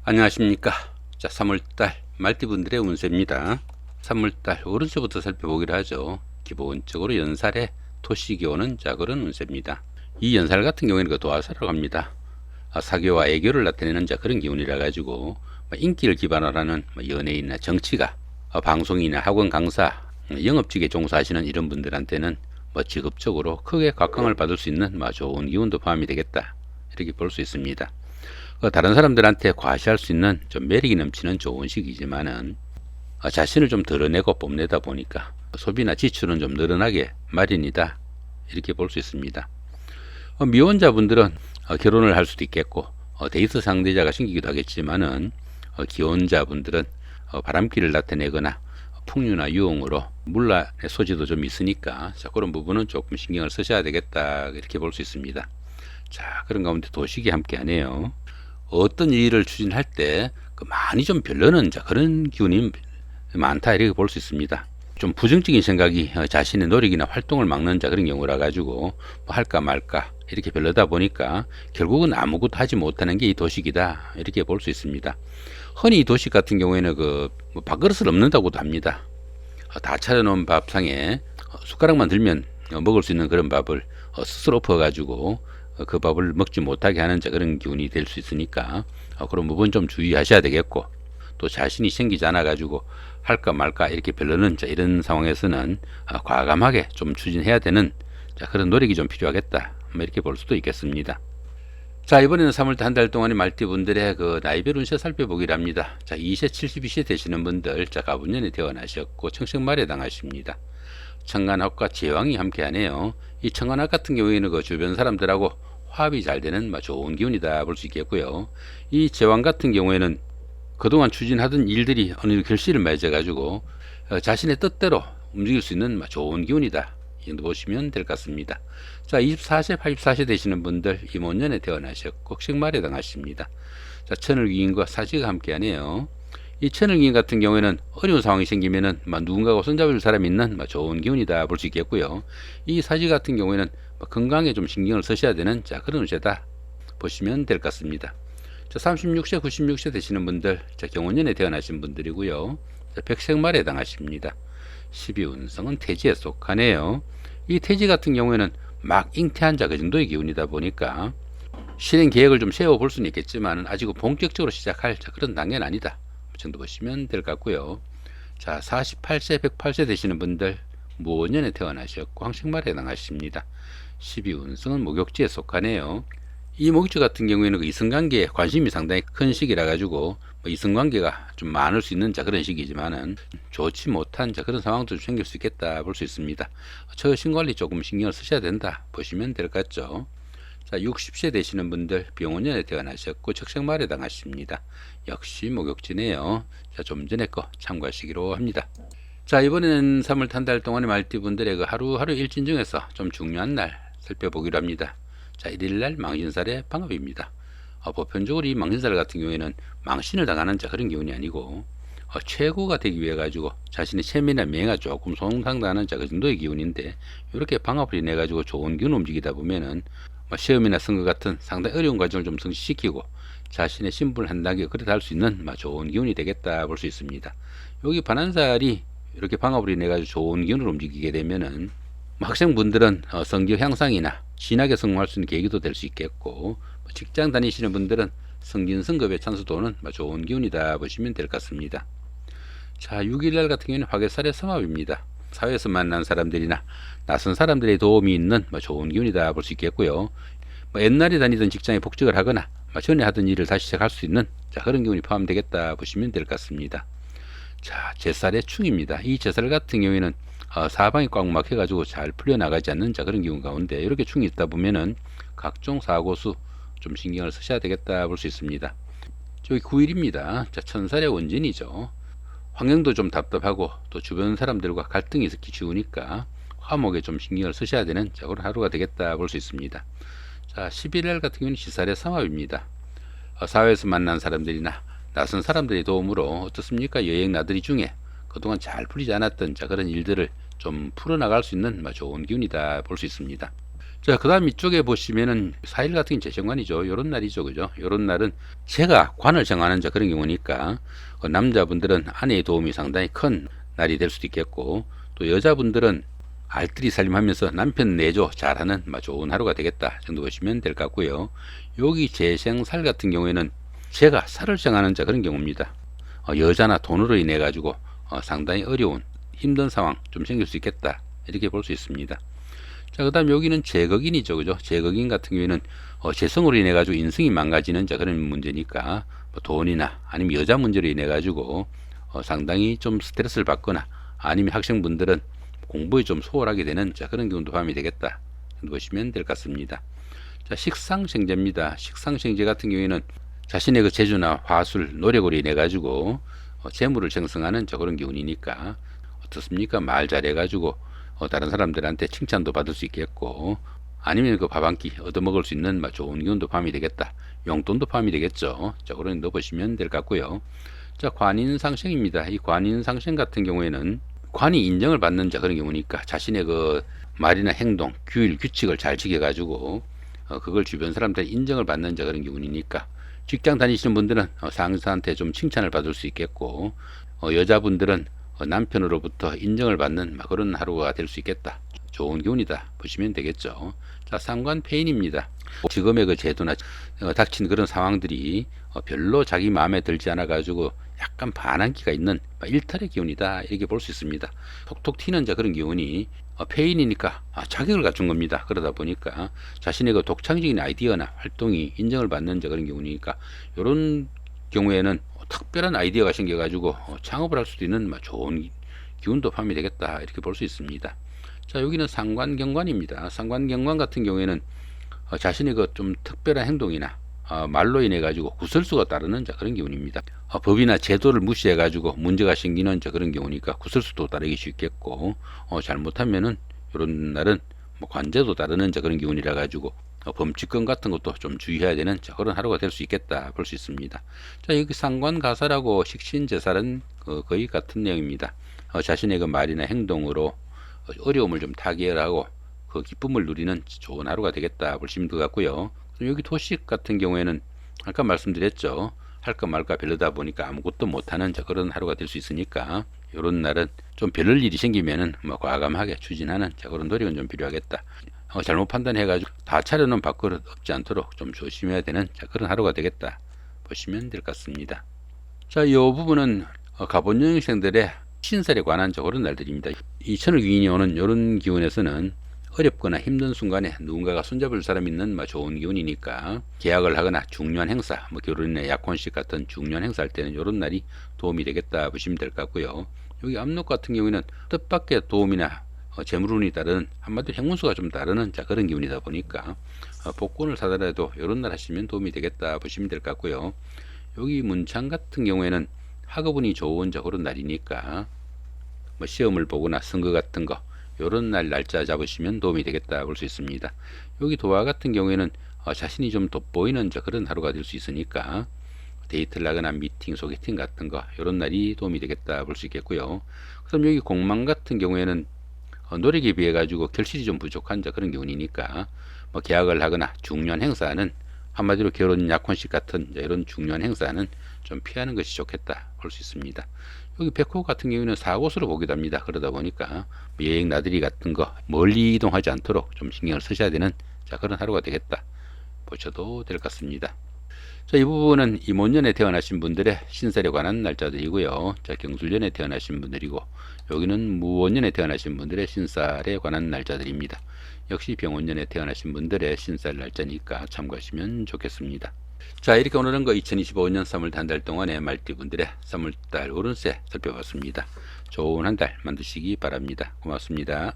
안녕하십니까. 자, 3월달 말띠분들의 운세입니다. 3월달 오른쪽부터 살펴보기로 하죠. 기본적으로 연살에 토식이 오는 자, 그런 운세입니다. 이 연살 같은 경우에는 그 도화살을 합니다. 사교와 애교를 나타내는 자, 그런 기운이라 가지고 인기를 기반으로 하는 연예인이나 정치가, 방송이나 학원 강사, 영업직에 종사하시는 이런 분들한테는 직업적으로 크게 각광을 받을 수 있는 좋은 기운도 포함이 되겠다, 이렇게 볼 수 있습니다. 다른 사람들한테 과시할 수 있는 좀 매력이 넘치는 좋은 시기지만은 자신을 좀 드러내고 뽐내다 보니까 소비나 지출은 좀 늘어나게 마련이다, 이렇게 볼 수 있습니다. 미혼자분들은 결혼을 할 수도 있겠고, 데이트 상대자가 생기기도 하겠지만은 기혼자분들은 바람기를 나타내거나 풍류나 유흥으로 물란의 소지도 좀 있으니까, 자, 그런 부분은 조금 신경을 쓰셔야 되겠다, 이렇게 볼 수 있습니다. 자, 그런 가운데 도식이 함께 하네요. 어떤 일을 추진할 때 많이 좀 별로는 자, 그런 기운이 많다, 이렇게 볼 수 있습니다. 좀 부정적인 생각이 자신의 노력이나 활동을 막는 자, 그런 경우라 가지고 할까 말까 이렇게 별로다 보니까 결국은 아무것도 하지 못하는 게 이 도식이다, 이렇게 볼 수 있습니다. 흔히 이 도식 같은 경우에는 밥그릇을 엎는다고도 합니다. 다 차려놓은 밥상에 숟가락만 들면 먹을 수 있는 그런 밥을 스스로 엎어 가지고 그 밥을 먹지 못하게 하는 그런 기운이 될 수 있으니까 그런 부분 좀 주의하셔야 되겠고, 또 자신이 생기지 않아 가지고 할까 말까 이렇게 별로는 이런 상황에서는 과감하게 좀 추진해야 되는 그런 노력이 좀 필요하겠다, 이렇게 볼 수도 있겠습니다. 자, 이번에는 3월달 한 달 동안의 말띠분들의 나이별 운세 살펴보기를 합니다. 자, 2세 72세 되시는 분들, 가분년에 태어나셨고 청생말에 해당하십니다. 청간합과 제왕이 함께 하네요. 이 청간합 같은 경우에는 주변 사람들하고 화합이 잘 되는 좋은 기운이다 볼 수 있겠고요. 이 제왕 같은 경우에는 그동안 추진하던 일들이 어느 정도 결실을 맺어 가지고 자신의 뜻대로 움직일 수 있는 좋은 기운이다, 이 정도 보시면 될 것 같습니다. 자, 24세 84세 되시는 분들, 임원년에 태어나셨고 식말에 해당하십니다. 자, 천을귀인과 사지가 함께 하네요. 이 천을귀인 같은 경우에는 어려운 상황이 생기면은 누군가가 손잡을 사람이 있는 좋은 기운이다 볼 수 있겠고요. 이 사지 같은 경우에는 건강에 좀 신경을 쓰셔야 되는 그런 운세다 보시면 될 것 같습니다. 자, 36세 96세 되시는 분들, 경원년에 태어나신 분들이고요. 백색말에 해당하십니다. 12운성은 태지에 속하네요. 이 태지 같은 경우에는 막 잉태한 그 정도의 기운이다 보니까 실행 계획을 좀 세워볼 수는 있겠지만 아직 본격적으로 시작할 그런 단계는 아니다, 정도 보시면 될 것 같고요. 자, 48세 108세 되시는 분들, 무원년에 태어나셨고 황식말에 해당하십니다. 12운성은 목욕지에 속하네요. 이 목욕지 같은 경우에는 이성관계에 관심이 상당히 큰 시기라 가지고 이성관계가 좀 많을 수 있는 그런 시기지만은 좋지 못한 그런 상황도 좀 생길 수 있겠다 볼 수 있습니다. 처신관리 조금 신경을 쓰셔야 된다 보시면 될 것 같죠. 자, 60세 되시는 분들, 병원년에 태어나셨고 적생말에 해당하십니다. 역시 목욕지네요. 자, 좀 전에 거 참고하시기로 합니다. 자, 이번에는 3월 한 달 동안의 말띠분들의 하루하루 일진 중에서 좀 중요한 날 살펴보기로 합니다. 자, 1일날 망신살의 방업입니다. 보편적으로 이 망신살 같은 경우에는 망신을 당하는 그런 기운이 아니고 최고가 되기 위해 가지고 자신의 체면이나 명예가 조금 손상당하는 그 정도의 기운인데, 이렇게 방업을 인해 가지고 좋은 기운 움직이다 보면은 시험이나 선거 같은 상당히 어려운 과정을 좀 성취시키고 자신의 신분을 한 단계 그래도 할 수 있는 좋은 기운이 되겠다 볼 수 있습니다. 여기 반한살이 이렇게 방업을 인해 가지고 좋은 기운을 움직이게 되면은 학생분들은 성적 향상이나 진하게 성공할 수 있는 계기도 될 수 있겠고, 직장 다니시는 분들은 승진승급의 찬스도 오는 좋은 기운이다 보시면 될 것 같습니다. 자, 6일날 같은 경우는 화개살의 성합입니다. 사회에서 만난 사람들이나 낯선 사람들의 도움이 있는 좋은 기운이다 볼 수 있겠고요. 옛날에 다니던 직장에 복직을 하거나 전에 하던 일을 다시 시작할 수 있는 그런 기운이 포함되겠다 보시면 될 것 같습니다. 자, 제살의 충입니다. 이 제살 같은 경우에는 사방이 꽉 막혀가지고 잘 풀려나가지 않는 그런 기운 가운데 이렇게 충이 있다 보면은 각종 사고수 좀 신경을 쓰셔야 되겠다 볼 수 있습니다. 저기 9일입니다. 자, 천살의 원진이죠. 환경도 좀 답답하고 또 주변 사람들과 갈등이 있기 쉬우니까 화목에 좀 신경을 쓰셔야 되는 그런 하루가 되겠다 볼 수 있습니다. 자, 11일 같은 경우는 시살의 삼합입니다. 사회에서 만난 사람들이나 낯선 사람들의 도움으로 어떻습니까? 여행 나들이 중에 그동안 잘 풀리지 않았던 그런 일들을 좀 풀어나갈 수 있는 좋은 기운이다 볼 수 있습니다. 자, 그 다음 이쪽에 보시면은 4일 같은 게 재정관이죠. 요런 날이죠. 그죠? 요런 날은 제가 관을 정하는 자 그런 경우니까 남자분들은 아내의 도움이 상당히 큰 날이 될 수도 있겠고, 또 여자분들은 알뜰히 살림하면서 남편 내조 잘하는 좋은 하루가 되겠다 정도 보시면 될 것 같고요. 여기 재생살 같은 경우에는 제가 살을 정하는 자 그런 경우입니다. 여자나 돈으로 인해 가지고 상당히 어려운 힘든 상황 좀 생길 수 있겠다 이렇게 볼 수 있습니다. 자, 그 다음 여기는 제거인이죠. 그죠? 제거인 같은 경우에는 재성으로 인해 가지고 인성이 망가지는 자 그런 문제니까 돈이나 아니면 여자 문제로 인해 가지고 상당히 좀 스트레스를 받거나 아니면 학생분들은 공부에 좀 소홀하게 되는 자 그런 경우도 포함이 되겠다 보시면 될 것 같습니다. 자, 식상생재입니다. 식상생재 같은 경우에는 자신의 그 재주나 화술, 노력으로 인해 가지고 재물을 생성하는 자 그런 기운이니까 어떻습니까? 말 잘해 가지고 다른 사람들한테 칭찬도 받을 수 있겠고, 아니면 그 밥 한 끼 얻어먹을 수 있는 좋은 기운도 포함이 되겠다. 용돈도 포함이 되겠죠. 자, 그런 넣어보시면 될 것 같고요. 자, 관인상생입니다. 이 관인상생 같은 경우에는 관이 인정을 받는 자 그런 경우니까 자신의 그 말이나 행동, 규율, 규칙을 잘 지켜가지고 그걸 주변 사람들이 인정을 받는 자 그런 경우니까 직장 다니시는 분들은 상사한테 좀 칭찬을 받을 수 있겠고, 여자분들은 남편으로부터 인정을 받는 그런 하루가 될 수 있겠다. 좋은 기운이다 보시면 되겠죠. 자, 상관폐인입니다. 지금의 그 제도나 닥친 그런 상황들이 별로 자기 마음에 들지 않아 가지고 약간 반항기가 있는 일탈의 기운이다 이렇게 볼 수 있습니다. 톡톡 튀는 자 그런 기운이 폐인이니까 자격을 갖춘 겁니다. 그러다 보니까 자신의 그 독창적인 아이디어나 활동이 인정을 받는 자 그런 경우니까 이런 경우에는 특별한 아이디어가 생겨가지고 창업을 할 수도 있는 좋은 기운도 포함이 되겠다 이렇게 볼 수 있습니다. 자, 여기는 상관경관입니다. 상관경관 같은 경우에는 자신의 그 좀 특별한 행동이나 말로 인해 가지고 구설수가 따르는 자 그런 기운입니다. 법이나 제도를 무시해 가지고 문제가 생기는 자 그런 경우니까 구설수도 따르기 쉽겠고, 잘못하면은 이런 날은 관제도 따르는 자 그런 기운이라 가지고 범칙권 같은 것도 좀 주의해야 되는 그런 하루가 될 수 있겠다 볼 수 있습니다. 자, 여기 상관가사라고 식신제살은 거의 같은 내용입니다. 자신의 그 말이나 행동으로 어려움을 좀 타개하고 그 기쁨을 누리는 좋은 하루가 되겠다 보시면 될 것 같고요. 여기 토식 같은 경우에는 아까 말씀드렸죠. 할까 말까 별로다 보니까 아무것도 못하는 그런 하루가 될 수 있으니까 이런 날은 좀 별일 일이 생기면은 과감하게 추진하는 그런 노력은 좀 필요하겠다. 잘못 판단해가지고 다 차려놓은 밥그릇 없지 않도록 좀 조심해야 되는 그런 하루가 되겠다 보시면 될 것 같습니다. 자, 이 부분은 가본연생들의 신살에 관한 그런 날들입니다. 이 천을귀인이 오는 이런 기운에서는 어렵거나 힘든 순간에 누군가가 손잡을 사람이 있는 좋은 기운이니까 계약을 하거나 중요한 행사, 결혼이나 약혼식 같은 중요한 행사 할 때는 이런 날이 도움이 되겠다 보시면 될 것 같고요. 여기 압록 같은 경우에는 뜻밖의 도움이나 재물운이 따르는, 한마디로 행운수가 좀 따르는 그런 기운이다 보니까 복권을 사더라도 이런 날 하시면 도움이 되겠다 보시면 될 것 같고요. 여기 문창 같은 경우에는 학업운이 좋은 그런 날이니까 시험을 보거나 선거 같은 거 요런 날 날짜 잡으시면 도움이 되겠다 볼 수 있습니다. 여기 도화 같은 경우에는 자신이 좀 돋보이는 그런 하루가 될 수 있으니까 데이트를 하거나 미팅, 소개팅 같은 거 요런 날이 도움이 되겠다 볼 수 있겠고요. 그럼 여기 공망 같은 경우에는 노력에 비해 가지고 결실이 좀 부족한 그런 기운이니까 계약을 하거나 중요한 행사는, 한마디로 결혼, 약혼식 같은 이런 중요한 행사는 좀 피하는 것이 좋겠다 볼 수 있습니다. 여기 백호 같은 경우는 사고수로 보기도 합니다. 그러다 보니까 여행 나들이 같은 거 멀리 이동하지 않도록 좀 신경을 쓰셔야 되는 그런 하루가 되겠다 보셔도 될 것 같습니다. 자, 이 부분은 임원년에 태어나신 분들의 신살에 관한 날짜들이고요. 자, 경술년에 태어나신 분들이고, 여기는 무원년에 태어나신 분들의 신살에 관한 날짜들입니다. 역시 병원년에 태어나신 분들의 신살 날짜니까 참고하시면 좋겠습니다. 자, 이렇게 오늘은 2025년 3월 한 달 동안의 말띠분들의 3월달 오른세 살펴봤습니다. 좋은 한 달 만드시기 바랍니다. 고맙습니다.